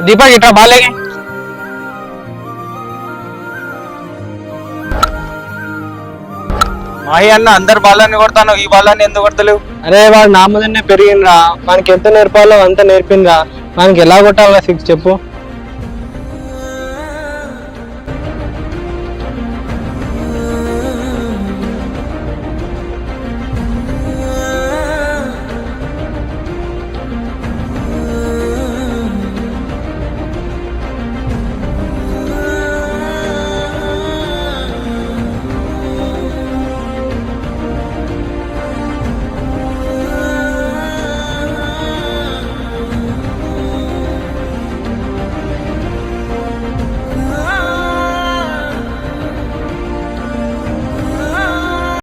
దీపక్ ఇట్లా బాలేకి మాహి అన్న అందరు బాలని కొడతాను, ఈ బాలని ఎందుకు కొడతలేవు? అరే వాడు నా ముందనే పెరిగినరా, మనకి ఎంత నేర్పాలో అంత నేర్పినరా, మనకి ఎలా కొట్టాలా 6 చెప్పు.